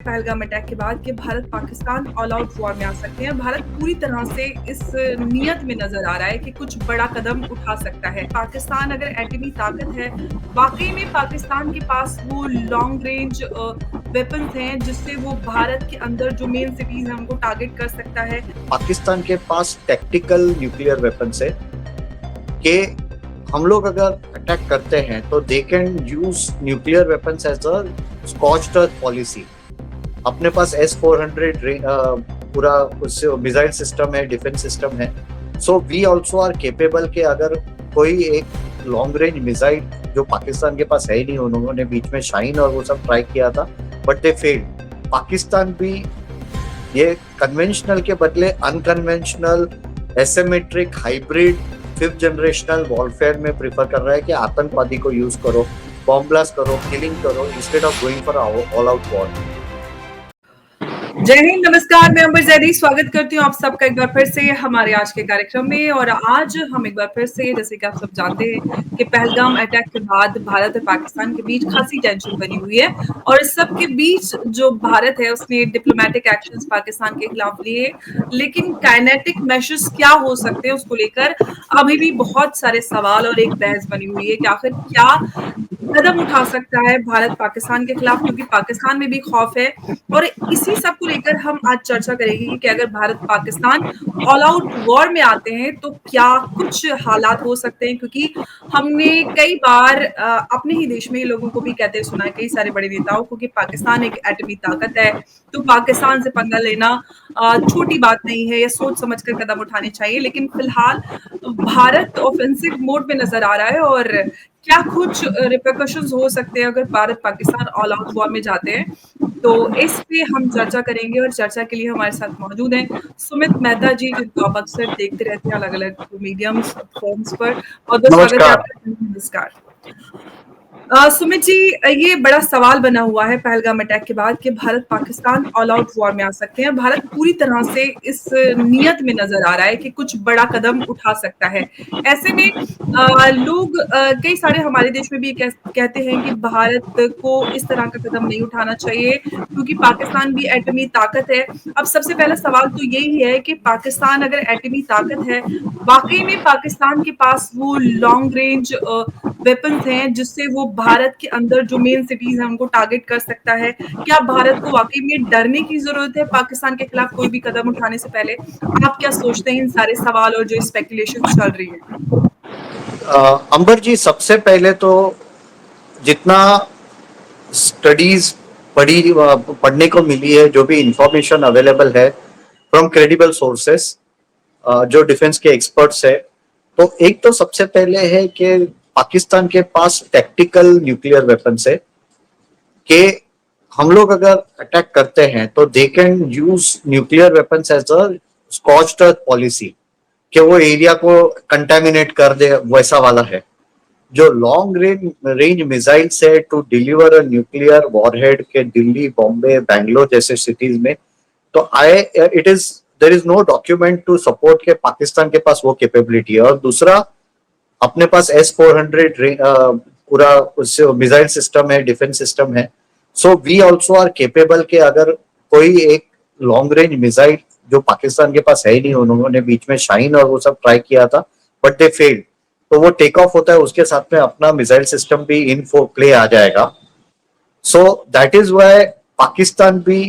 Pahalgam attack के बाद कि Bharat Pakistan all out war में आ सकते हैं। भारत पूरी तरह से इस नियत में नजर आ रहा है कि कुछ बड़ा कदम उठा सकता है। पाकिस्तान अगर एटमी ताकत है, वाकई में पाकिस्तान के पास वो लॉन्ग रेंज वेपन्स हैं जिससे वो भारत के अंदर जो मेन सिटीज हैं उनको टारगेट कर सकता है। पाकिस्तान के पास टैक्टिकल न्यूक्लियर वेपन्स है कि हम लोग अगर अटैक करते हैं तो they can use nuclear weapons as a scorched earth policy. अपने पास S-400 पूरा उस मिसाइल सिस्टम है, डिफेंस सिस्टम है। So we also are capable के अगर कोई एक लॉन्ग रेंज मिसाइल जो पाकिस्तान के पास है ही नहीं, उन्होंने बीच में शाहीन और वो सब ट्राई किया था बट दे फेल्ड। पाकिस्तान भी ये कन्वेंशनल के बदले unconventional, asymmetric, hybrid, fifth generational warfare में प्रिफर कर रहा है कि आतंकवादी को यूज करो, बॉम्ब ब्लास्ट करो, किलिंग करो, instead of going for all out war. जय हिंद, नमस्कार। मैं अंबर जैदी स्वागत करती हूँ आप सबका एक बार फिर से हमारे आज के कार्यक्रम में। और आज हम एक बार फिर से, जैसे कि आप सब जानते हैं कि पहलगाम अटैक के बाद भारत और पाकिस्तान के बीच खासी टेंशन बनी हुई है। और इस सब के बीच जो भारत है उसने डिप्लोमेटिक एक्शंस पाकिस्तान के खिलाफ लिए, लेकिन काइनेटिक मेजर्स क्या हो सकते हैं उसको लेकर अभी भी बहुत सारे सवाल और एक बहस बनी हुई है कि आखिर क्या कदम उठा सकता है भारत पाकिस्तान के खिलाफ, क्योंकि पाकिस्तान में भी खौफ है। और इसी सब को लेकर हम आज चर्चा करेंगे कि अगर Bharat Pakistan all out war में आते हैं तो क्या कुछ हालात हो सकते हैं, क्योंकि हमने कई बार अपने ही देश में लोगों को भी कहते सुना है, कई सारे बड़े नेताओं को, कि पाकिस्तान एक एटमी ताकत है तो पाकिस्तान से पंगा लेना छोटी बात नहीं है, या सोच समझ कर कदम उठाने चाहिए। लेकिन फिलहाल भारत ऑफेंसिव मोड में नजर आ रहा है और क्या कुछ रिpercussions हो सकते हैं अगर Bharat Pakistan all out war में जाते हैं। तो इस पे हम चर्चा करेंगे और चर्चा के लिए हमारे साथ मौजूद हैं सुमित मेहता जी, जिनको आप अक्सर देखते रहते हैं अलग अलग मीडियम्स फॉर्म्स पर। बहुत बहुत स्वागत है नमस्कार। आपका। नमस्कार सुमित जी, ये बड़ा सवाल बना हुआ है पहलगाम अटैक के बाद कि Bharat Pakistan all out war में आ सकते हैं। भारत पूरी तरह से इस नियत में नजर आ रहा है कि कुछ बड़ा कदम उठा सकता है। ऐसे में लोग कई सारे हमारे देश में भी कहते हैं कि भारत को इस तरह का कदम नहीं उठाना चाहिए क्योंकि पाकिस्तान भी एटमी ताकत है। अब सबसे पहला सवाल तो यही है कि पाकिस्तान अगर एटमी ताकत है, वाकई में पाकिस्तान के पास वो लॉन्ग रेंज वेपन्स हैं जिससे वो भारत के अंदर जो मेन सिटीज हैं उनको टारगेट कर सकता है। क्या भारत को वाकई में डरने की जरूरत है पाकिस्तान के खिलाफ कोई भी कदम उठाने से पहले? आप क्या सोचते हैं इन सारे सवाल और जो स्पेकुलेशन चल रही है? अंबर जी, सबसे पहले तो जितना स्टडीज पढ़ने को मिली है, जो भी इंफॉर्मेशन अवेलेबल है फ्रॉम क्रेडिबल सोर्सेस, जो डिफेंस के एक्सपर्ट्स है, तो एक तो सबसे पहले है कि पाकिस्तान के पास टैक्टिकल न्यूक्लियर वेपन्स है कि हम लोग अगर अटैक करते हैं तो they can use nuclear weapons as a scorched earth policy, कि वो एरिया को कंटेमिनेट कर दे, वैसा वाला है। जो लॉन्ग रेंज मिसाइल्स है to deliver a nuclear warhead के दिल्ली, बॉम्बे, बैंगलोर जैसे सिटीज में, तो it is there is no document to support के पाकिस्तान के पास वो कैपेबिलिटी है। और दूसरा, अपने पास S-400 पूरा उस मिसाइल सिस्टम है, डिफेंस सिस्टम है। So we also are capable के अगर कोई एक लॉन्ग रेंज मिसाइल जो पाकिस्तान के पास है ही नहीं, उन्होंने बीच में शाहीन और वो सब ट्राई किया था बट दे फेल्ड, तो वो टेक ऑफ होता है, उसके साथ में अपना मिसाइल सिस्टम भी इन प्ले आ जाएगा। So that is why Pakistan भी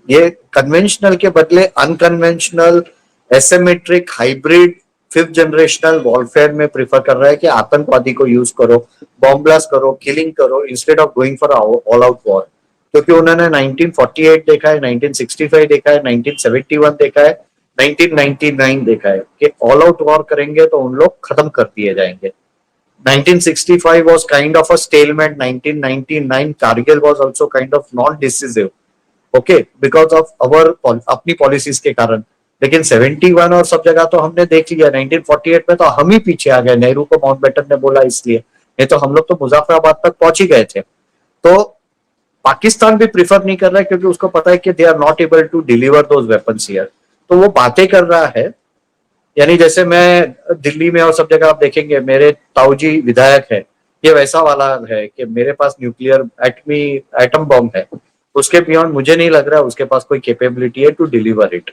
ये कन्वेंशनल के बदले unconventional, asymmetric, hybrid, fifth generational warfare में प्रिफर कर रहा है कि आतंकवादी को यूज करो, बॉम्ब ब्लास्ट करो, किलिंग करो, instead of going for all out war. क्योंकि उन्होंने 1948 देखा है, 1965 देखा है, 1971 देखा है, 1999 देखा है कि ऑल आउट वॉर करेंगे तो उन लोग खत्म कर दिए जाएंगे। 1965 was kind of a stalemate. 1999 Kargil was also kind of non-decisive. Okay, because of our अपनी पॉलिसीज के कारण। लेकिन 71 और सब जगह तो हमने देख लिया। 1948 में तो हम ही पीछे आ गए, नेहरू को माउंटबेटन ने बोला इसलिए, नहीं तो हम लोग तो मुजफ्फराबाद तक पहुंच ही गए थे। तो पाकिस्तान भी प्रिफर नहीं कर रहा है क्योंकि उसको पता है कि they are not able to deliver those weapons here. तो वो बातें कर रहा है, यानी जैसे मैं दिल्ली में और सब जगह आप देखेंगे मेरे ताऊजी विधायक है, ये वैसा वाला है कि मेरे पास न्यूक्लियर एटमी एटम बॉम्ब है। उसके बियॉन्ड मुझे नहीं लग रहा उसके पास कोई कैपेबिलिटी है टू डिलीवर इट।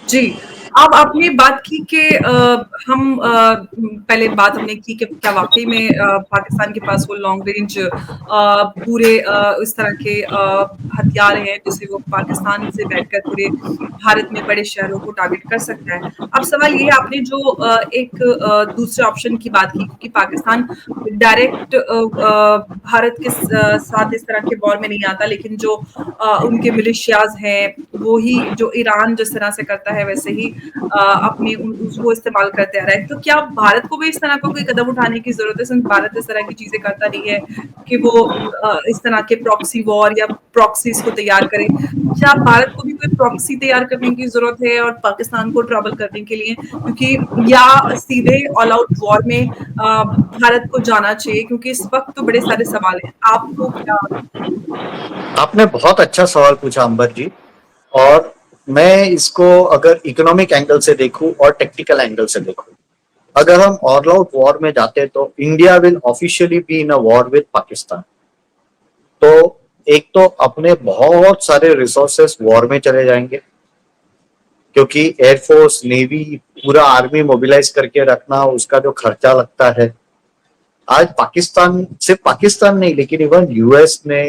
जी, अब आपने बात की कि हम पहले बात हमने की कि क्या वाक़ई में पाकिस्तान के पास वो लॉन्ग रेंज पूरे इस तरह के हथियार हैं जिससे वो पाकिस्तान से बैठकर पूरे भारत में बड़े शहरों को टारगेट कर सकता है। अब सवाल ये है आपने जो एक दूसरे ऑप्शन की बात की क्योंकि पाकिस्तान डायरेक्ट भारत के साथ इस तरह के वॉर में नहीं आता लेकिन जो उनके मिलिशियाज़ हैं, वो ही जो ईरान जिस तरह से करता है वैसे ही अपनी वो इस्तेमाल करते आ रहा है। तो क्या भारत को भी इस तरह का कोई कदम उठाने की ज़रूरत है सिंस भारत इस तरह की चीज़ें करता नहीं है कि वो इस तरह के प्रॉक्सी वॉर या प्रॉक्सीज़ को तैयार करे? क्या भारत को भी कोई प्रॉक्सी तैयार करने की ज़रूरत है और पाकिस्तान को ट्रबल करने के लिए? क्योंकि या सीधे ऑल आउट वॉर में भारत को जाना चाहिए? क्योंकि इस वक़्त तो बड़े सारे सवाल हैं। आपको क्या आपने बहुत अच्छा सवाल पूछा अंबर जी। और मैं इसको अगर इकोनॉमिक एंगल से देखूं और टेक्निकल एंगल से देखूं, अगर हम ऑल आउट वॉर में जाते तो India will officially be in a war with Pakistan. तो एक तो अपने बहुत सारे रिसोर्सेस वॉर में चले जाएंगे क्योंकि एयरफोर्स नेवी पूरा आर्मी मोबिलाइज करके रखना उसका जो खर्चा लगता है। आज पाकिस्तान, सिर्फ पाकिस्तान नहीं लेकिन इवन यूएस ने,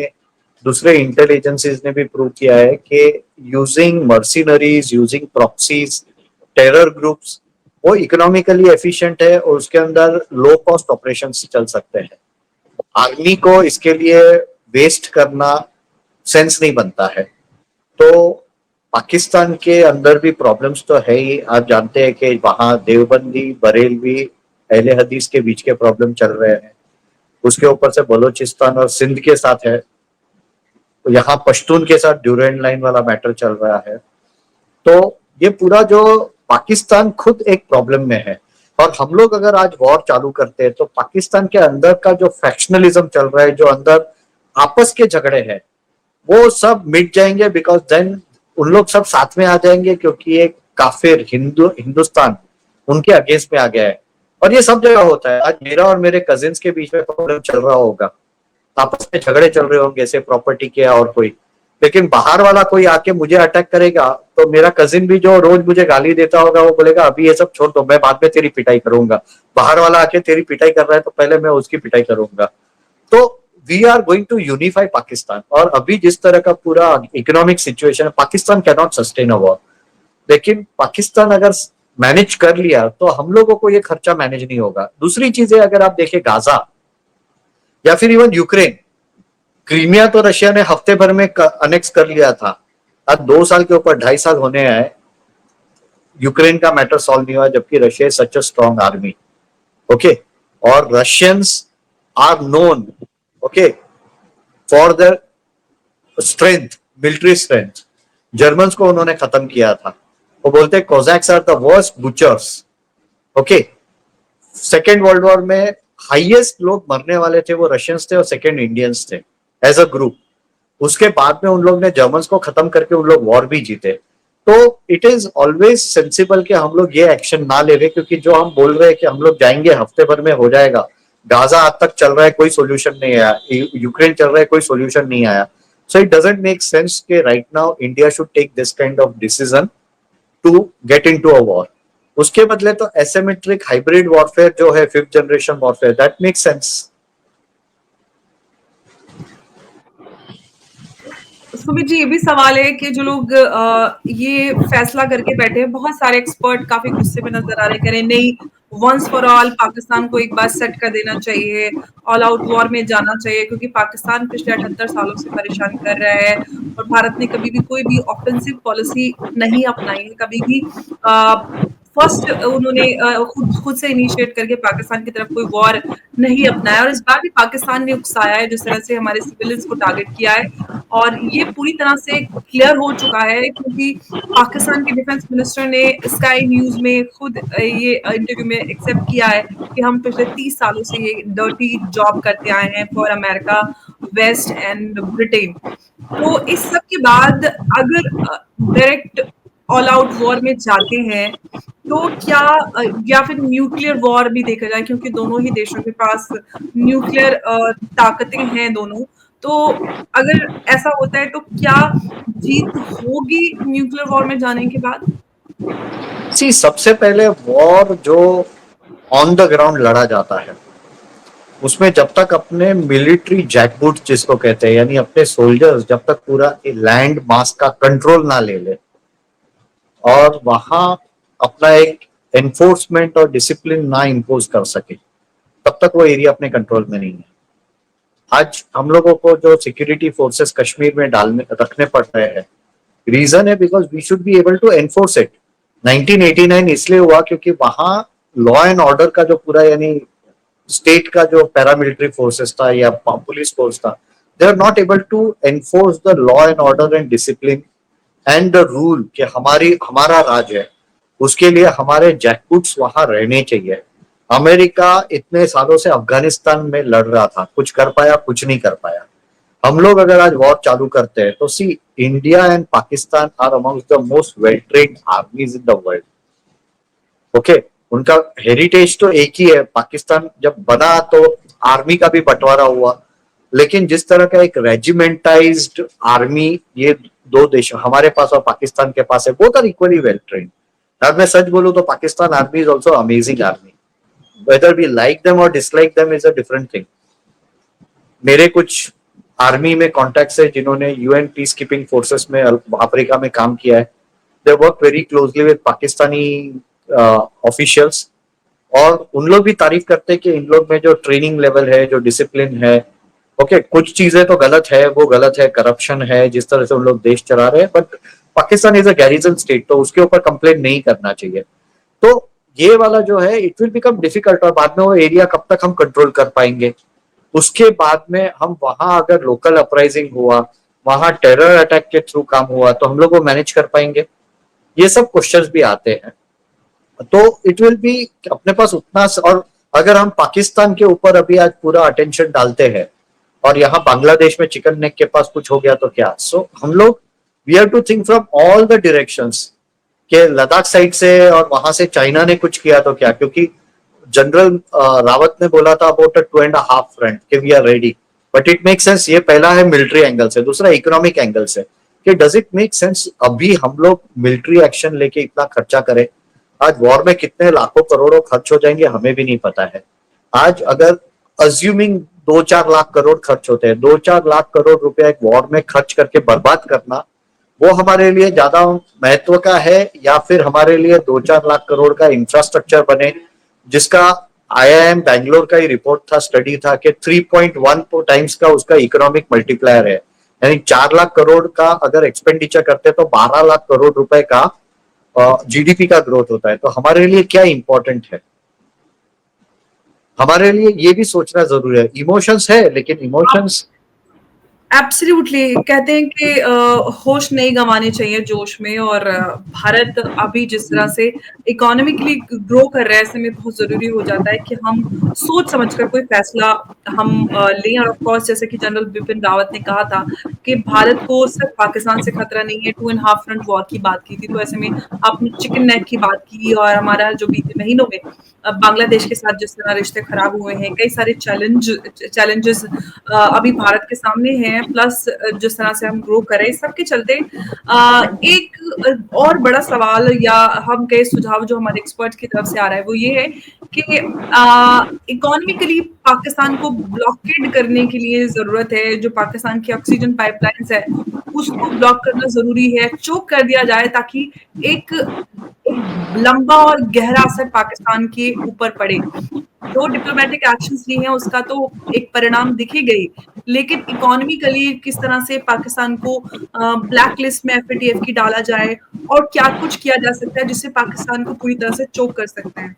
दूसरे इंटेलिजेंसीज ने भी प्रूव किया है कि using Mercenaries, using proxies, terror groups, वो इकोनॉमिकली एफिशिएंट है और उसके अंदर लो कॉस्ट ऑपरेशन चल सकते हैं। आर्मी को इसके लिए वेस्ट करना सेंस नहीं बनता है। तो पाकिस्तान के अंदर भी प्रॉब्लम्स तो है ही। आप जानते हैं कि वहां देवबंदी, बरेलवी, अहले हदीस के बीच के प्रॉब्लम चल रहे हैं। उसके ऊपर से बलोचिस्तान और सिंध के साथ है, तो यहाँ पश्तून के साथ ड्यूरेंट लाइन वाला मैटर चल रहा है। तो ये पूरा जो पाकिस्तान खुद एक प्रॉब्लम में है। और हम लोग अगर आज वॉर चालू करते हैं तो पाकिस्तान के अंदर का जो फैक्शनलिज्म चल रहा है, जो अंदर आपस के झगड़े हैं, वो सब मिट जाएंगे। बिकॉज देन उन लोग सब साथ में आ जाएंगे क्योंकि एक काफिर हिंदुस्तान उनके अगेंस्ट में आ गया है। और ये सब जगह होता है। आज मेरा और मेरे कजिन्स के बीच में प्रॉब्लम चल रहा होगा, आपस में झगड़े चल रहे होंगे ऐसे प्रॉपर्टी के और कोई, लेकिन बाहर वाला कोई आके मुझे अटैक करेगा तो मेरा कजिन भी जो रोज मुझे गाली देता होगा वो बोलेगा अभी ये सब छोड़ दो, मैं बाद में तेरी पिटाई करूंगा। बाहर वाला आके तेरी पिटाई कर रहा है तो पहले मैं उसकी पिटाई करूंगा। तो we are going to unify Pakistan. और अभी जिस तरह का पूरा इकोनॉमिक सिचुएशन है, Pakistan can not sustain a war. लेकिन पाकिस्तान अगर मैनेज कर लिया तो हम लोगों को ये खर्चा मैनेज नहीं होगा। दूसरी चीजें अगर आप देखें, गाजा या फिर इवन यूक्रेन, क्रीमिया तो रशिया ने हफ्ते भर में अनेक्स कर लिया था। आज 2 साल के ऊपर 2.5 साल होने आए, यूक्रेन का मैटर सॉल्व नहीं हुआ, जबकि Russia is such a strong army. Okay, और Russians are known, okay, for the strength, military strength. Germans को उन्होंने खत्म किया था। वो बोलते हैं Cossacks are the worst butchers. Okay, second world war में हाईएस्ट लोग मरने वाले थे वो रशियंस थे और सेकेंड इंडियंस थे एज अ ग्रुप। उसके बाद में उन लोग ने जर्मन्स को खत्म करके उन लोग वॉर भी जीते। तो इट इज ऑलवेज सेंसिबल कि हम लोग ये एक्शन ना ले रहे, क्योंकि जो हम बोल रहे हैं कि हम लोग जाएंगे हफ्ते भर में हो जाएगा, गाजा आज तक चल रहा है कोई सोल्यूशन नहीं आया, यूक्रेन चल रहा है कोई सोल्यूशन नहीं आया। So it doesn't make sense कि right now India should take this kind of decision to get into a war. उसके बदले तो एसिमेट्रिक हाइब्रिड वॉरफेयर जो है, fifth generation warfare, that makes sense. Sumit ji, ये भी सवाल है कि जो लोग ये फैसला करके बैठे हैं, बहुत सारे एक्सपर्ट काफी गुस्से में नजर आ रहे हैं, कह रहे हैं नहीं, वंस फॉर ऑल पाकिस्तान को एक बार सेट कर देना चाहिए, ऑल आउट वॉर में जाना चाहिए, क्योंकि पाकिस्तान पिछले 78 सालों से परेशान कर रहा है और भारत ने कभी भी कोई भी ऑफेंसिव पॉलिसी नहीं अपनाई है, कभी भी फर्स्ट उन्होंने खुद खुद से इनिशिएट करके पाकिस्तान की तरफ कोई वॉर नहीं अपनाया। और इस बार भी पाकिस्तान ने उकसाया है, जिस तरह से हमारे सिविलियंस को टारगेट किया है, और ये पूरी तरह से क्लियर हो चुका है क्योंकि पाकिस्तान के डिफेंस मिनिस्टर ने स्काई न्यूज में खुद ये इंटरव्यू में एक्सेप्ट किया है कि हम पिछले 30 सालों से ये डर्टी जॉब करते आए हैं for America, west and Britain. तो इस सब के बाद अगर डायरेक्ट ऑल आउट वॉर में जाते हैं तो क्या या फिर न्यूक्लियर वॉर भी देखा जाए, क्योंकि दोनों ही देशों के पास न्यूक्लियर ताकतें हैं दोनों। तो अगर ऐसा होता है तो क्या जीत होगी न्यूक्लियर वॉर में जाने के बाद? सी, सबसे पहले वॉर जो ऑन द ग्राउंड लड़ा जाता है उसमें जब तक अपने मिलिट्री जैकबूट जिसको कहते हैं, यानी अपने सोल्जर्स जब तक पूरा लैंड मास का कंट्रोल ना ले ले और वहां अपना एक एनफोर्समेंट और डिसिप्लिन ना इम्पोज कर सके, तब तक वो एरिया अपने कंट्रोल में नहीं है। आज हम लोगों को जो सिक्योरिटी फोर्सेस कश्मीर में डालने रखने पड़ रहे हैं, रीजन है because we should be able to enforce it. 1989 इसलिए हुआ क्योंकि वहां लॉ एंड ऑर्डर का जो पूरा, यानी स्टेट का जो पैरामिलिट्री फोर्सेस था या पुलिस फोर्स था, they are not able to enforce the law and order and discipline and the rule कि हमारा राज है, उसके लिए हमारे जैकबूट्स वहां रहने चाहिए। अमेरिका इतने सालों से अफगानिस्तान में लड़ रहा था, कुछ कर पाया? कुछ नहीं कर पाया। हम लोग अगर आज वॉर चालू करते हैं तो see, India and Pakistan are amongst the most well trained armies in the world. Okay, उनका हेरिटेज तो एक ही है। पाकिस्तान जब बना तो आर्मी का भी बंटवारा हुआ, लेकिन जिस तरह का एक रेजिमेंटाइज्ड आर्मी ये दो देश हमारे पास और पाकिस्तान के पास है, both are equally well trained. अब मैं सच बोलूं तो Pakistan army is also amazing army. Whether we like them और dislike them is a different thing. मेरे कुछ आर्मी में कॉन्टेक्ट्स है जिन्होंने यूएन पीस कीपिंग फोर्सेस में अफ्रीका में काम किया है। They work very closely with Pakistani officials, और उन लोग भी तारीफ करते हैं कि इन लोग में जो ट्रेनिंग लेवल है, जो डिसिप्लिन है। ओके, कुछ चीजें तो गलत है, वो गलत है, करप्शन है जिस तरह से उन लोग देश चला रहे हैं, but Pakistan is a garrison state, तो उसके ऊपर कंप्लेन नहीं करना चाहिए। तो ये वाला जो है इट विल बिकम डिफिकल्ट, और बाद में वो एरिया कब तक हम कंट्रोल कर पाएंगे? उसके बाद में हम वहां अगर लोकल अपराइजिंग हुआ, वहां टेरर अटैक के थ्रू काम हुआ, तो हम लोग वो मैनेज कर पाएंगे? ये सब क्वेश्चंस भी आते हैं। तो इट विल बी अपने पास उतना, और अगर हम पाकिस्तान के ऊपर अभी आज पूरा अटेंशन डालते हैं और यहाँ बांग्लादेश में चिकन नेक के पास कुछ हो गया तो क्या? सो हम लोग we have to think from all the directions के लद्दाख साइड से, और वहां से चाइना ने कुछ किया तो क्या? क्योंकि जनरल रावत ने बोला था अबाउट अ 2.5 फ्रंट कि we are ready, but it make sense. ये पहला है मिलिट्री एंगल से, दूसरा इकोनॉमिक एंगल से कि डज इट मेक सेंस अभी हम लोग मिलिट्री एक्शन लेके इतना खर्चा करें? आज वॉर में कितने लाखों करोड़ों खर्च हो जाएंगे हमें भी नहीं पता है। आज अगर अज्यूमिंग 2-4 लाख करोड़ खर्च होते हैं, 2-4 लाख करोड़ रुपया एक वॉर में खर्च करके बर्बाद करना, वो हमारे लिए ज्यादा महत्व का है, या फिर हमारे लिए 2-4 लाख करोड़ का इंफ्रास्ट्रक्चर बने, जिसका आईआईएम बैंगलोर का ही रिपोर्ट था, स्टडी था कि 3.1 टाइम्स का उसका इकोनॉमिक मल्टीप्लायर है। यानी 4 लाख करोड़ का अगर एक्सपेंडिचर करते तो 12 लाख करोड़ रुपए का जीडीपी का ग्रोथ होता है। तो हमारे लिए क्या इंपॉर्टेंट है? हमारे लिए ये भी सोचना जरूरी है। इमोशंस है, लेकिन इमोशंस एब्सोल्युटली कहते हैं कि होश नहीं गंवाने चाहिए जोश में, और भारत अभी जिस तरह से इकोनॉमिकली ग्रो कर रहा है, ऐसे में बहुत ज़रूरी हो जाता है कि हम सोच समझकर कोई फैसला हम लें। और ऑफ कोर्स जैसे कि जनरल बिपिन रावत ने कहा था कि भारत को सिर्फ पाकिस्तान से खतरा नहीं है, 2.5 फ्रंट वॉर की बात की थी। तो ऐसे में आपने चिकन नेक की बात की, और हमारा जो बीते महीनों में बांग्लादेश के साथ जिस तरह रिश्ते खराब हुए हैं, कई सारे चैलेंजेस अभी भारत के सामने हैं, प्लस जिस तरह से हम ग्रो करें, इस सब के चलते एक और बड़ा सवाल या हम कहे सुझाव जो हमारे एक्सपर्ट की तरफ से आ रहा है वो ये है कि इकोनॉमिकली पाकिस्तान को ब्लॉकेड करने के लिए जरूरत है, जो पाकिस्तान की ऑक्सीजन पाइपलाइंस है उसको ब्लॉक करना जरूरी है, चोक कर दिया जाए, ताकि एक एक लंबा और गहरा असर पाकिस्तान के ऊपर पड़े। जो डिप्लोमेटिक एक्शंस लिए हैं उसका तो एक परिणाम दिख ही गई, लेकिन इकोनॉमिकली किस तरह से पाकिस्तान को ब्लैक लिस्ट में एफएटीएफ की डाला जाए, और क्या कुछ किया जा सकता है जिससे पाकिस्तान को पूरी तरह से चोक कर सकते हैं?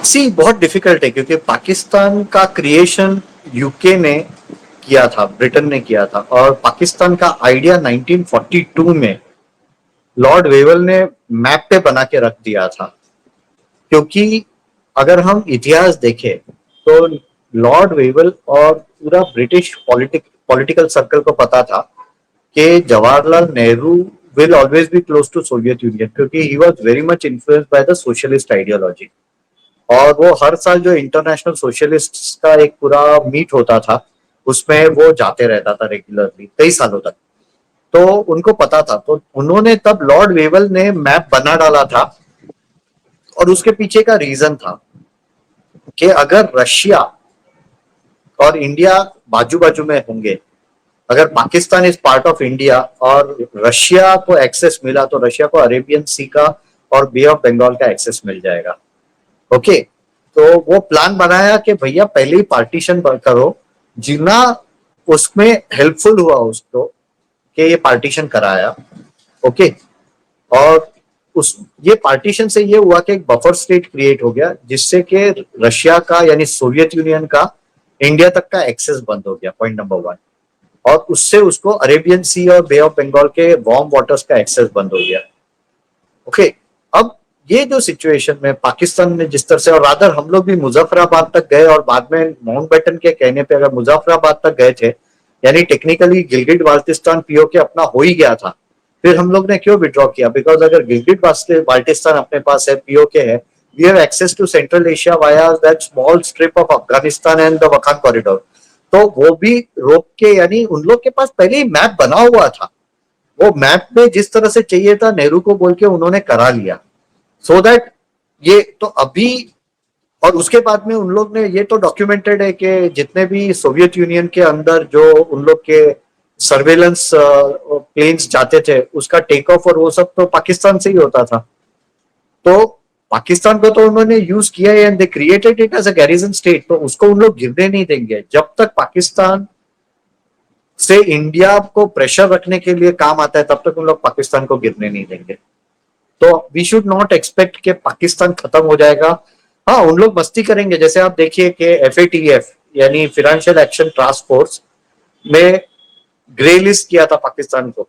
सी, बहुत डिफिकल्ट है क्योंकि पाकिस्तान का क्रिएशन यूके ने किया था, ब्रिटेन ने किया था, और पाकिस्तान का आइडिया 1942 में लॉर्ड वेवल ने मैप पे बना के रख दिया था। क्योंकि अगर हम इतिहास देखें तो लॉर्ड वेवल और पूरा ब्रिटिश पॉलिटिकल सर्कल को पता था कि Jawaharlal Nehru will always be close to Soviet Union क्योंकि he was very much influenced by the socialist ideology. और वो हर साल जो इंटरनेशनल सोशलिस्ट का एक पूरा मीट होता था उसमें वो जाते रहता था रेगुलरली कई सालों तक। तो उनको पता था, तो उन्होंने तब लॉर्ड वेवल ने मैप बना डाला था और उसके पीछे का रीजन था कि अगर रशिया और इंडिया बाजू बाजू में होंगे, अगर Pakistan is part of India और रशिया को एक्सेस मिला तो रशिया को अरेबियन सी का और बे ऑफ बंगाल का एक्सेस मिल जाएगा। ओके, तो वो प्लान बनाया कि भैया पहले ही पार्टीशन करो, जितना उसमें हेल्पफुल हुआ उसको कि ये पार्टीशन कराया। ओके, और उस ये पार्टीशन से ये हुआ कि एक बफर स्टेट क्रिएट हो गया जिससे कि रशिया का यानी सोवियत यूनियन का इंडिया तक का एक्सेस बंद हो गया, पॉइंट नंबर 1। और उससे उसको अरेबियन सी और बे ऑफ बंगाल के वार्म वाटर्स का एक्सेस बंद हो गया। ओके, अब ये जो सिचुएशन में पाकिस्तान ने जिस तरह से, और रादर हम लोग भी मुजफ्फराबाद तक गए और बाद में माउंटबेटन के कहने पे अगर मुजफ्फराबाद तक गए थे, यानी टेक्निकली गिलगिट बाल्टिस्तान पीओके अपना हो ही गया था, फिर हम लोग ने क्यों विड्रॉ किया? बिकॉज अगर गिलगिट बाल्टिस्तान अपने पास है, पीओके है, we have access to Central Asia via that small strip of Afghanistan and the Wakhan corridor. तो वो भी रोक के, यानी उन लोग के पास पहले ही मैप बना हुआ था, वो मैप में जिस तरह से चाहिए था नेहरू को बोल के उन्होंने करा लिया, सो दैट ये तो अभी। और उसके बाद में उन लोग ने ये तो डॉक्यूमेंटेड है कि जितने भी सोवियत यूनियन के अंदर जो उन लोग के सर्वेलेंस प्लेन्स जाते थे उसका टेक ऑफ और वो सब तो पाकिस्तान से ही होता था। तो पाकिस्तान को तो उन्होंने यूज किया है and they created it as a garrison state, तो उसको उन लोग गिरने नहीं देंगे जब तक पाकिस्तान से इंडिया को प्रेशर रखने के लिए काम आता है, तब तक उन लोग पाकिस्तान को गिरने नहीं देंगे। तो वी शुड नॉट एक्सपेक्ट कि पाकिस्तान खत्म हो जाएगा। हाँ, उन लोग मस्ती करेंगे, जैसे आप देखिए कि FATF यानी फाइनेंशियल एक्शन टास्क फोर्स में ग्रे लिस्ट किया था पाकिस्तान को,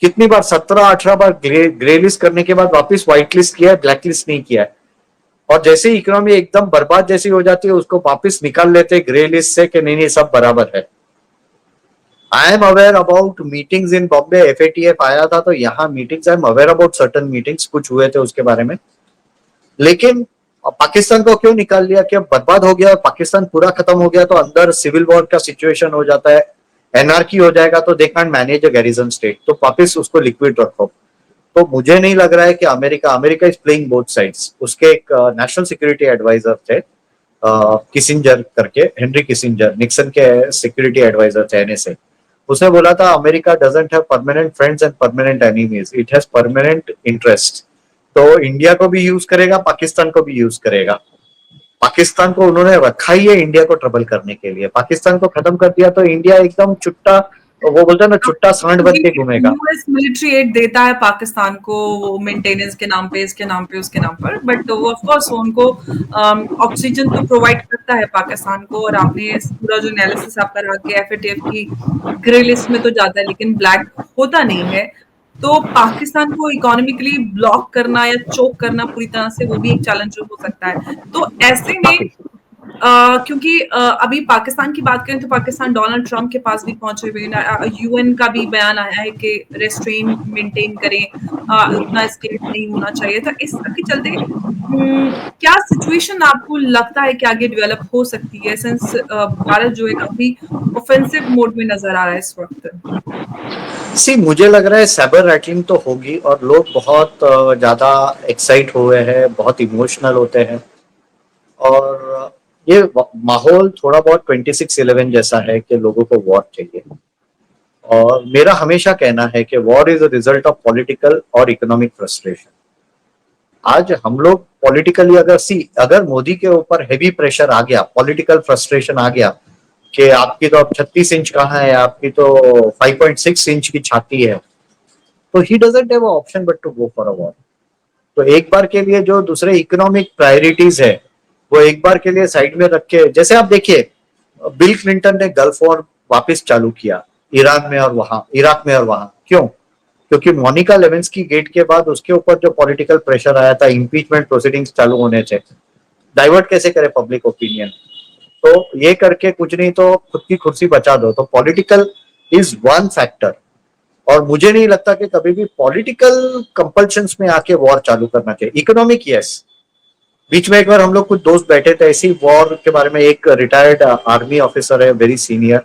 कितनी बार 17-18 बार ग्रे लिस्ट करने के बाद वापस व्हाइट लिस्ट किया है, ब्लैक लिस्ट नहीं किया है। और जैसे ही इकोनॉमी एकदम बर्बाद जैसी हो जाती है उसको वापस निकाल लेते ग्रे लिस्ट से कि नहीं नहीं सब बराबर है। I am aware about meetings in Bombay, FATF आया था तो यहाँ meetings, I am aware about certain meetings कुछ हुए थे उसके बारे में, लेकिन पाकिस्तान को क्यों निकाल लिया कि अब बर्बाद हो गया, पाकिस्तान पूरा खत्म हो गया तो अंदर सिविल वॉर का सिचुएशन हो जाता है, एनआरकी हो जाएगा, तो they can't manage a garrison state, तो वापिस उसको लिक्विड रखो। तो मुझे नहीं लग रहा है कि America is playing both sides. उसके एक नेशनल सिक्योरिटी एडवाइजर थे किसिंजर करके, हेनरी किसिंजर, निक्सन के सिक्योरिटी एडवाइजर थे NSA, उसने बोला था America doesn't have permanent friends and permanent enemies, it has permanent interest. तो इंडिया को भी यूज करेगा, पाकिस्तान को भी यूज करेगा। पाकिस्तान को उन्होंने रखा ही है इंडिया को ट्रबल करने के लिए, पाकिस्तान को खत्म कर दिया तो इंडिया एकदम चुट्टा, वो बोलते हैं ना चुट्टा सांड बन के घूमेगा। यूएस मिलिट्री एड देता है पाकिस्तान को, वो मेंटेनेंस के नाम पे, इसके नाम पे, उसके नाम पर, बट वो ऑफ कोर्स उनको ऑक्सीजन तो प्रोवाइड करता है पाकिस्तान को। और आपने पूरा जो एनालिसिस आपका रहा कि FATF की ग्रे लिस्ट में तो जाता है लेकिन ब्लैक होता नहीं है, तो पाकिस्तान को इकोनॉमिकली ब्लॉक करना या चोक करना पूरी तरह से वो भी एक चैलेंज हो सकता है। तो ऐसे में क्योंकि अभी पाकिस्तान की बात करें तो पाकिस्तान डोनाल्ड ट्रंप के पास भी पहुंचे हुए हैं, UN का भी बयान आया है कि रेस्ट्रेन मेंटेन करें, उतना एस्केलेट नहीं होना चाहिए था। इस सब के चलते क्या सिचुएशन आपको लगता है कि आगे डेवलप हो सकती है, सिंस भारत जो है काफी ऑफेंसिव मोड में नजर आ रहा है इस वक्त? मुझे लग रहा है साइबर रैटलिंग तो होगी और लोग बहुत ज्यादा एक्साइट हुए हैं, बहुत इमोशनल होते हैं, और ये माहौल थोड़ा बहुत 26/11 जैसा है कि लोगों को वॉर चाहिए। और मेरा हमेशा कहना है कि war is a result of political और इकोनॉमिक फ्रस्ट्रेशन। आज हम लोग पॉलिटिकली अगर मोदी के ऊपर हेवी प्रेशर आ गया, पॉलिटिकल फ्रस्ट्रेशन आ गया कि आपकी तो अब 36 इंच कहाँ है, आपकी तो 5.6 इंच की छाती है, तो he doesn't have option but to go for a war. तो एक बार के लिए जो दूसरे इकोनॉमिक प्रायोरिटीज है वो एक बार के लिए साइड में रख के, जैसे आप देखिए बिल क्लिंटन ने गल्फ वॉर वापस चालू किया ईरान में और वहां, इराक में और वहां, क्यों? क्योंकि मोनिका लेविंस्की गेट के बाद उसके ऊपर जो पॉलिटिकल प्रेशर आया था, इम्पीचमेंट प्रोसीडिंग्स चालू होने से, डाइवर्ट कैसे करे पब्लिक ओपिनियन, तो ये करके कुछ नहीं तो खुद की कुर्सी बचा दो। तो पॉलिटिकल इज वन फैक्टर, और मुझे नहीं लगता कि कभी भी पॉलिटिकल कंपल्शंस में आके वॉर चालू करना चाहिए। इकोनॉमिक यस, बीच में एक बार हम लोग कुछ दोस्त बैठे थे ऐसी वॉर के बारे में, एक रिटायर्ड आर्मी ऑफिसर है वेरी सीनियर,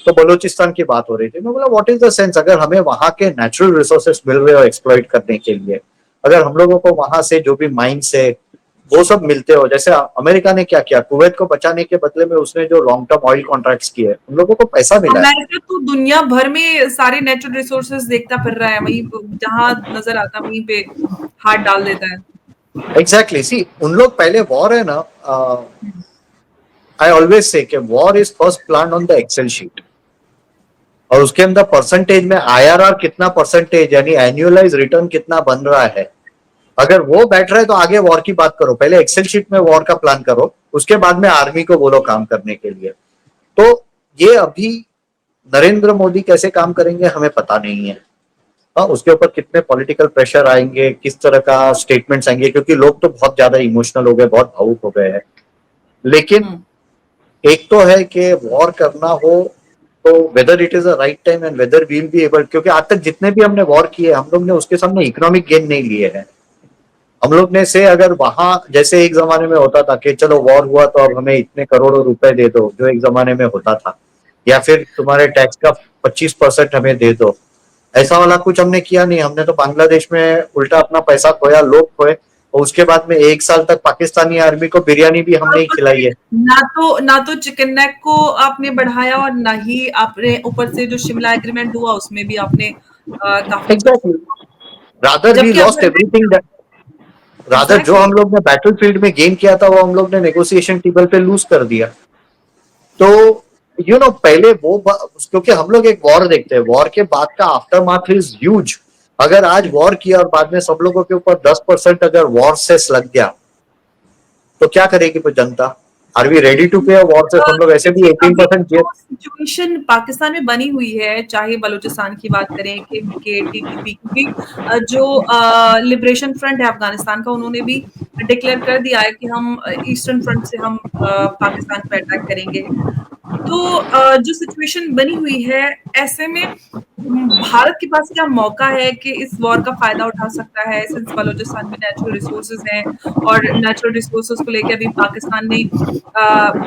तो बलूचिस्तान की बात हो रही थी। मैं बोला व्हाट इज द सेंस, अगर हमें वहां के नेचुरल रिसोर्सेस मिल रहे हो एक्सप्लॉइट करने के लिए, अगर हम लोगों को वहां से जो भी माइंस है वो सब मिलते हो, जैसे अमेरिका ने क्या किया, कुवैत को बचाने के बदले में उसने जो लॉन्ग टर्म ऑयल कॉन्ट्रैक्ट्स किए, उन लोगों को पैसा मिला है। अमेरिका तो दुनिया भर में सारे नेचुरल रिसोर्सेज देखता फिर रहा है, वहीं जहां नजर आता है वहीं पे हाथ डाल देता है। एग्जैक्टली सी, उन लोग पहले वॉर है ना, आई ऑलवेज से कि war is first plan on the Excel sheet, और उसके अंदर परसेंटेज में आईआरआर कितना परसेंटेज यानी एनुअलाइज रिटर्न कितना बन रहा है, अगर वो बैठ रहा है तो आगे वॉर की बात करो। पहले एक्सेल शीट में वॉर का प्लान करो, उसके बाद में आर्मी को बोलो काम करने के लिए। तो ये अभी नरेंद्र मोदी कैसे काम करेंगे हमें पता नहीं है। हाँ, उसके ऊपर कितने पॉलिटिकल प्रेशर आएंगे, किस तरह का स्टेटमेंट्स आएंगे, क्योंकि लोग तो बहुत ज्यादा इमोशनल हो गए, बहुत भावुक हो गए हैं। लेकिन एक तो है कि वॉर करना हो तो whether it is a right time and whether we'll be able, क्योंकि आज तक जितने भी हमने वॉर किए हम लोग ने उसके सामने इकोनॉमिक गेन नहीं लिए हैं। हम लोग ने से अगर वहां जैसे एक जमाने में होता था कि चलो वॉर हुआ तो अब हमें इतने करोड़ों रुपए दे दो, जो एक जमाने में होता था, या फिर तुम्हारे टैक्स का 25% हमें दे दो, ऐसा वाला कुछ हमने किया नहीं। हमने तो बांग्लादेश में उल्टा अपना पैसा खोया, लोग खोए, और उसके बाद में 1 साल तक पाकिस्तानी आर्मी को बिरयानी भी हमने ही खिलाई है। ना तो चिकन नेक को आपने बढ़ाया और ना ही आपने ऊपर से जो शिमला एग्रीमेंट हुआ उसमें भी आपने काफी कुछ, एग्जैक्टली, रादर वी जबकि लॉस्ट अगर एवरीथिंग, रादर जो एग्जैक्टली हम लोग ने बैटलफील्ड में गेन किया था वो हम लोग ने नेगोशिएशन टेबल पे लूज कर दिया। तो पहले वो क्योंकि हम लोग एक वॉर देखते हैं, वॉर के बाद का आफ्टर मार्थ इज ह्यूज। अगर आज वॉर किया और बाद में सब लोगों के ऊपर 10% अगर वॉर सेस लग गया तो क्या करेगी वो जनता? आर वी रेडी टू पे वॉर सेस? हम लोग ऐसे भी देखिए अभी 18%। जो सिचुएशन पाकिस्तान में बनी हुई है, चाहे बलूचिस्तान की बात करें के टीटीपी, क्योंकि जो लिबरेशन फ्रंट है अफगानिस्तान का, उन्होंने भी डिक्लेयर कर दिया है कि हम ईस्टर्न फ्रंट से हम पाकिस्तान पे अटैक करेंगे। तो जो सिचुएशन बनी हुई है, ऐसे में भारत के पास क्या मौका है कि इस वॉर का फायदा उठा सकता है, सिंस बलूचिस्तान में नेचुरल रिसोर्सेज हैं, और नेचुरल रिसोर्सेज को लेके अभी पाकिस्तान ने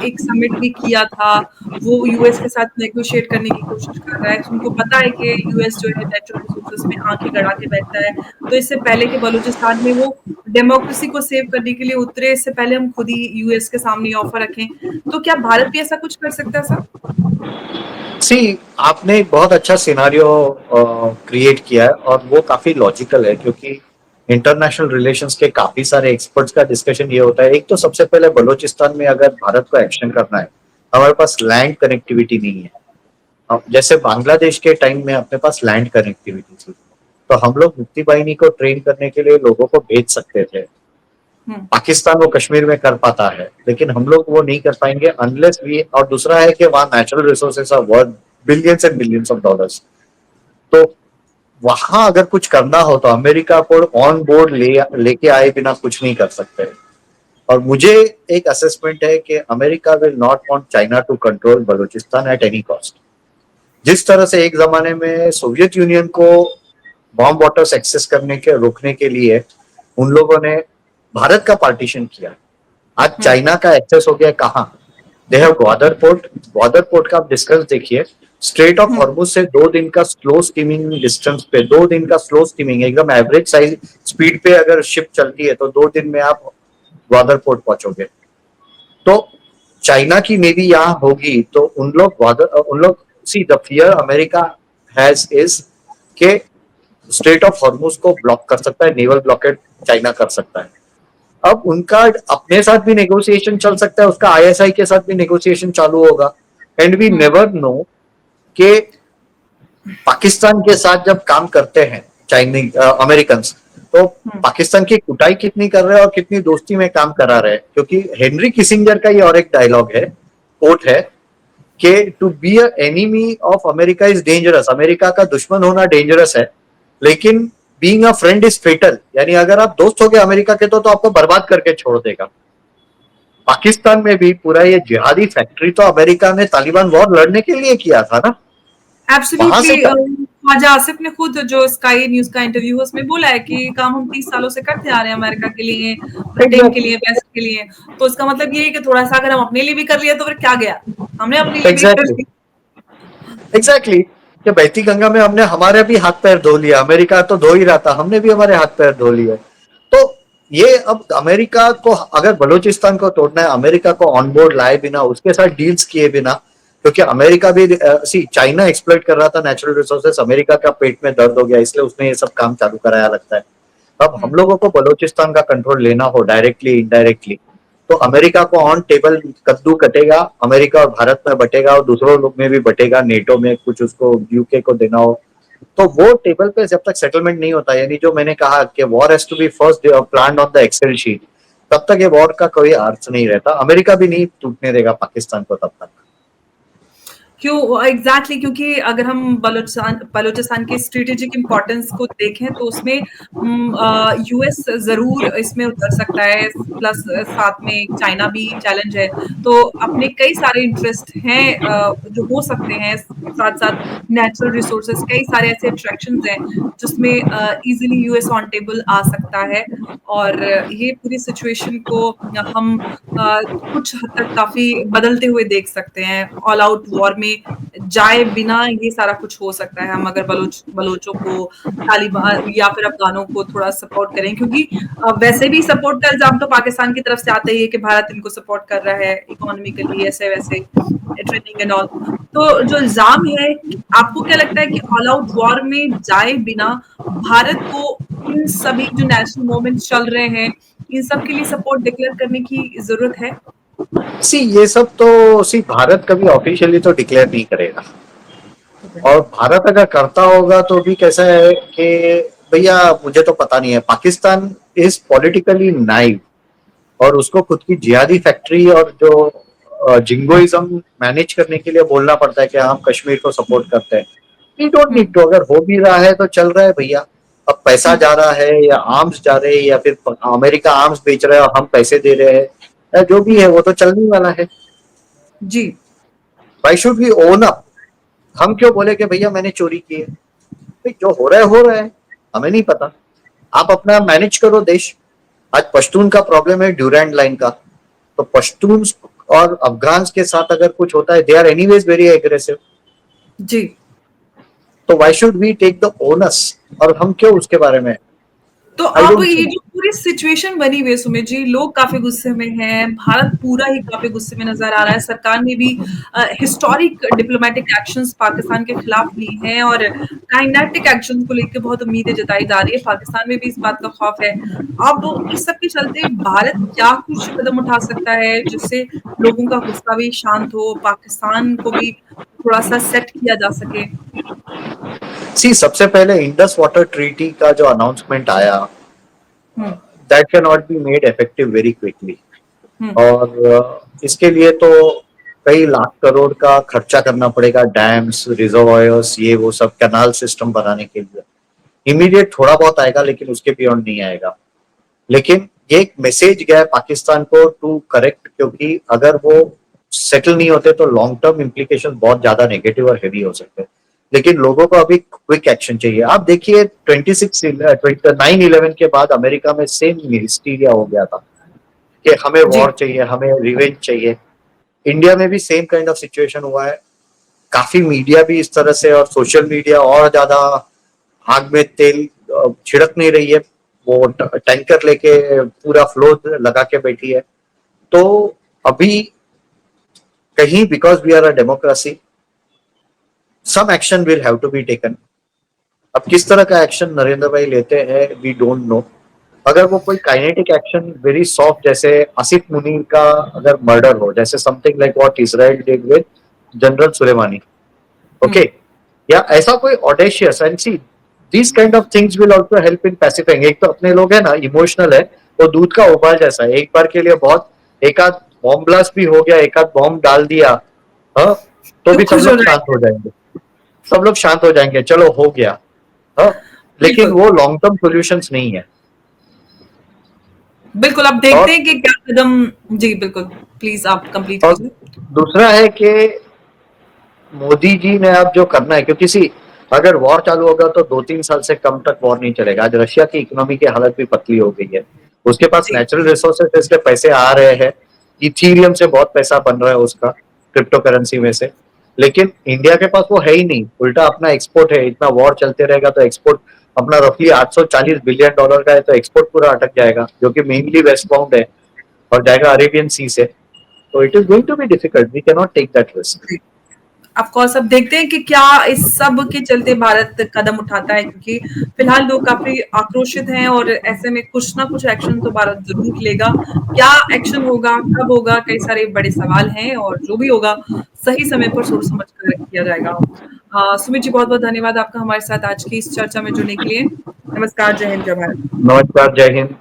एक समिट भी किया था, वो यूएस के साथ नेगोशिएट करने की कोशिश कर रहा है। उनको पता है कि यूएस जो है नेचुरल रिसोर्सेज में आंखें गड़ा के बैठता है, तो इससे पहले कि बलूचिस्तान में वो डेमोक्रेसी को सेव करने के लिए उतरे, इससे पहले हम खुद ही यूएस के सामने ऑफर रखें। तो क्या भारत भी ऐसा कुछ कर सकता है सर? सी, आपने एक बहुत अच्छा सिनारियो क्रिएट किया है और वो काफी लॉजिकल है, क्योंकि इंटरनेशनल रिलेशंस के काफी सारे एक्सपर्ट्स का डिस्कशन ये होता है। एक तो सबसे पहले बलूचिस्तान में अगर भारत को एक्शन करना है, हमारे पास लैंड कनेक्टिविटी नहीं है। जैसे बांग्लादेश के टाइम में अपने पास लैंड कनेक्टिविटी थी, तो हम लोग मुक्ति बाहिनी को ट्रेन करने के लिए लोगों को भेज सकते थे। पाकिस्तान वो कश्मीर में कर पाता है, लेकिन हम लोग वो नहीं कर पाएंगे अनलेस वी, और दूसरा है कि वहां natural resources are worth billions and billions of dollars. तो वहां अगर कुछ करना हो तो अमेरिका को ऑन बोर्ड लेके आए बिना कुछ नहीं कर सकते। और मुझे एक असेसमेंट है कि America will not want China to control Balochistan at any cost. जिस तरह से एक जमाने में सोवियत यूनियन को बॉम्ब वाटर्स एक्सेस करने के रोकने के लिए उन लोगों ने भारत का पार्टीशन किया, आज चाइना का एक्सेस हो गया कहाँ? They have Gwadar port. Gwadar port का आप डिस्टेंस देखिए, स्ट्रेट ऑफ हॉर्मुज से 2 दिन का स्लो स्टीमिंग डिस्टेंस पे, 2 दिन का स्लो स्टीमिंग, एकदम एवरेज साइज स्पीड पे अगर शिप चलती है तो 2 दिन में आप ग्वादर पोर्ट पहुंचोगे। तो चाइना की नेवी यहाँ होगी तो उन लोग see the fear America has is के स्ट्रेट ऑफ हॉर्मुज को ब्लॉक कर सकता है, नेवल ब्लॉकेड चाइना कर सकता है। अब उनका अपने साथ भी नेगोशिएशन चल सकता है, उसका आईएसआई के साथ भी नेगोशिएशन चालू होगा। एंड वी नेवर नो कि पाकिस्तान के साथ जब काम करते हैं चाइनीज अमेरिकन, तो पाकिस्तान की कुटाई कितनी कर रहे हैं और कितनी दोस्ती में काम करा रहे हैं। क्योंकि हेनरी किसिंजर का ये और एक डायलॉग है, कोट है कि to be a enemy of America is dangerous. America का दुश्मन होना डेंजरस है, लेकिन being a friend is fatal. यानी अगर आप दोस्त हो गए अमेरिका के तो आपको बर्बाद करके छोड़ देगा। पाकिस्तान में भी पूरा ये जिहादी फैक्ट्री तो अमेरिका ने तालिबान वॉर लड़ने के लिए किया था ना, वहां एब्सोल्युटली, से ख्वाजा आसिफ ने खुद जो स्काई न्यूज का इंटरव्यू है उसमें बोला है कि काम हम 30 सालों से करते आ रहे हैं अमेरिका के लिए, ब्रिटेन के एग्जैक्टली लिए, वेस्ट के लिए। तो इसका मतलब ये है कि थोड़ा सा अगर हम अपने लिए भी कर लिया तो फिर क्या गया, हमने अपने लिए भी कर एग्जैक्टली एग्जैक्टली कि बहती गंगा में हमने हमारे भी हाथ पैर धो लिया, अमेरिका तो धो ही रहा था, हमने भी हमारे हाथ पैर धो लिए। तो ये अब अमेरिका को अगर बलूचिस्तान को तोड़ना है, अमेरिका को ऑन बोर्ड लाए बिना, उसके साथ डील्स किए बिना, क्योंकि अमेरिका भी सी चाइना एक्सप्लॉइट कर रहा था नेचुरल रिसोर्सेस, अमेरिका का पेट में दर्द हो गया इसलिए उसने ये सब काम चालू कराया लगता है। अब हम लोगों को बलूचिस्तान का कंट्रोल लेना हो डायरेक्टली इनडायरेक्टली, तो अमेरिका को ऑन टेबल कद्दू कटेगा, अमेरिका और भारत में बटेगा और दूसरों लोग में भी बटेगा, नेटो में कुछ उसको यूके को देना हो, तो वो टेबल पे जब तक सेटलमेंट नहीं होता, यानी जो मैंने कहा कि war has to be first planned on the Excel sheet, तब तक ये वॉर का कोई अर्थ नहीं रहता। अमेरिका भी नहीं टूटने देगा पाकिस्तान को तब तक। क्यों एग्जैक्टली क्योंकि अगर हम बलूचिस्तान के स्ट्रेटेजिक इंपॉर्टेंस को देखें तो उसमें यूएस जरूर इसमें उतर सकता है, प्लस साथ में चाइना भी चैलेंज है। तो अपने कई सारे इंटरेस्ट हैं जो हो सकते हैं, साथ साथ नेचुरल रिसोर्सेज, कई सारे ऐसे अट्रैक्शंस हैं जिसमें इजीली यूएस ऑन टेबल आ सकता है। और ये पूरी सिचुएशन को हम कुछ हद तक काफी बदलते हुए देख सकते हैं। ऑल आउट वॉर में जाए बिना ये सारा कुछ हो सकता है, हम अगर बलोचों को, तालिबान या फिर अफगानों को थोड़ा सपोर्ट करें, क्योंकि वैसे भी सपोर्ट का इल्जाम तो पाकिस्तान की तरफ से आता ही है कि भारत इनको सपोर्ट कर रहा है इकोनॉमिकली, ऐसे वैसे ट्रेनिंग एंड ऑल। तो जो इल्जाम है, आपको क्या लगता है कि ऑल आउट वॉर में जाए बिना भारत को इन सभी जो नेशनल मूवमेंट्स चल रहे हैं, इन सब के लिए सपोर्ट डिक्लेयर करने की जरूरत है? सी ये सब तो सी भारत कभी ऑफिशियली तो डिक्लेयर नहीं करेगा, और भारत अगर करता होगा तो भी कैसा है कि भैया मुझे तो पता नहीं है, पाकिस्तान इज पॉलिटिकली नाइव, और उसको खुद की जिहादी फैक्ट्री और जो जिंगोइज्म मैनेज करने के लिए बोलना पड़ता है कि हम कश्मीर को सपोर्ट करते हैं। वी डोंट नीड टू, अगर हो भी रहा है तो चल रहा है भैया। अब पैसा जा रहा है या आर्म्स जा रहे हैं या फिर अमेरिका आर्म्स बेच रहा है और हम पैसे दे रहे हैं, या जो भी है वो तो चलने वाला है। जी। Why should we own up? हम क्यों बोले कि भैया मैंने चोरी की है? भाई जो हो रहा है, हमें नहीं पता, आप अपना मैनेज करो देश। आज पश्तून का प्रॉब्लम है ड्यूरैंड लाइन का, तो पश्तून और अफगान के साथ अगर कुछ होता है, they are anyways very aggressive, जी। तो why should we take the onus, और हम क्यों उसके बारे में? तो आई अब डोंट ये थिंक। जो पूरी सिचुएशन बनी हुई है सुमित जी, लोग काफी गुस्से में हैं, भारत पूरा ही काफी गुस्से में नजर आ रहा है। सरकार ने भी हिस्टोरिक डिप्लोमेटिक एक्शंस पाकिस्तान के खिलाफ लिए हैं और काइनेटिक एक्शंस को लेकर बहुत उम्मीदें जताई जा रही है। पाकिस्तान में भी इस बात का खौफ है। अब इस सब के चलते भारत क्या कुछ कदम उठा सकता है जिससे लोगों का गुस्सा भी शांत हो, पाकिस्तान को भी थोड़ा सा सेट किया जा सके? सी सबसे पहले इंडस वाटर ट्रीटी का जो अनाउंसमेंट आया, hmm. That can not be made effective very quickly, hmm. और इसके लिए तो कई लाख करोड़ का खर्चा करना पड़ेगा, डैम्स, रिजर्वायर्स, ये वो सब कैनाल सिस्टम बनाने के लिए। इमीडिएट थोड़ा बहुत आएगा लेकिन उसके बियॉन्ड नहीं आएगा। लेकिन ये एक मैसेज गया है पाकिस्तान को टू करेक्ट, क्योंकि अगर वो सेटल नहीं होते तो लॉन्ग टर्म इम्प्लीकेशन बहुत ज्यादा नेगेटिव और हेवी हो सकते हैं। लेकिन लोगों को अभी क्विक एक्शन चाहिए। आप देखिए 9/11 के बाद अमेरिका में सेम हिस्टीरिया हो गया था कि हमें जी। वॉर चाहिए, हमें रिवेंज चाहिए। इंडिया में भी सेम काइंड ऑफ सिचुएशन हुआ है। काफी मीडिया भी इस तरह से, और सोशल मीडिया और ज्यादा आग में तेल छिड़क नहीं रही है, वो टैंकर लेके पूरा फ्लो लगा के बैठी है। तो अभी कहीं, because we are a democracy, some action will have to be taken. अब किस तरह का एक्शन नरेंद्र भाई लेते हैं वी डोंट नो। अगर वो कोई काइनेटिक एक्शन वेरी सॉफ्ट, जैसे आसिफ मुनीर का अगर मर्डर हो, जैसे something like what Israel did with general Sulemani, okay, या ऐसा कोई audacious, and see this kind of things will also help in pacifying. एक तो अपने लोग है ना, इमोशनल है, वो दूध का उबाल जैसा है, एक बार के लिए बहुत, एक आध बॉम्ब ब्लास्ट भी हो गया, एक आध बॉम्ब डाल दिया, हाँ, तो भी सब खुश हो लोग शांत जाएंगे। हो जाएंगे, सब लोग शांत हो जाएंगे, चलो हो गया, हाँ। लेकिन बिल्कुल। वो लॉन्ग टर्म सॉल्यूशंस नहीं है। बिल्कुल, अब देखते और हैं कि क्या कदम। जी, बिल्कुल। प्लीज़ आप कंप्लीट और कीजिए। दूसरा है कि मोदी जी ने अब जो करना है, क्योंकि सी अगर वॉर चालू होगा तो 2-3 साल से कम तक वॉर नहीं चलेगा। आज रशिया की इकोनॉमी की हालत भी पतली हो गई है। उसके पास जी। नेचुरल रिसोर्सेज है, इसलिए पैसे आ रहे हैं। इथीरियम से बहुत पैसा बन रहा है उसका, क्रिप्टो करेंसी में से। लेकिन इंडिया के पास वो है ही नहीं, उल्टा अपना एक्सपोर्ट है। इतना वॉर चलते रहेगा तो एक्सपोर्ट अपना रफली $840 बिलियन का है, तो एक्सपोर्ट पूरा अटक जाएगा, जो कि मेनली वेस्ट बाउंड है और जाएगा अरेबियन सी से। तो it is going to be difficult, we can not take that risk. जी। ऑफ कोर्स अब देखते हैं कि क्या इस सब के चलते भारत कदम उठाता है, क्योंकि फिलहाल लोग काफी आक्रोशित हैं और ऐसे में कुछ ना कुछ एक्शन तो भारत जरूर लेगा। क्या एक्शन होगा, कब होगा, कई सारे बड़े सवाल हैं और जो भी होगा सही समय पर सोच समझ कर किया जाएगा। सुमित जी, बहुत बहुत धन्यवाद आपका हमारे साथ आज की इस चर्चा में जुड़ने के लिए। नमस्कार, जय हिंद, जय भारत। नमस्कार, जय हिंद।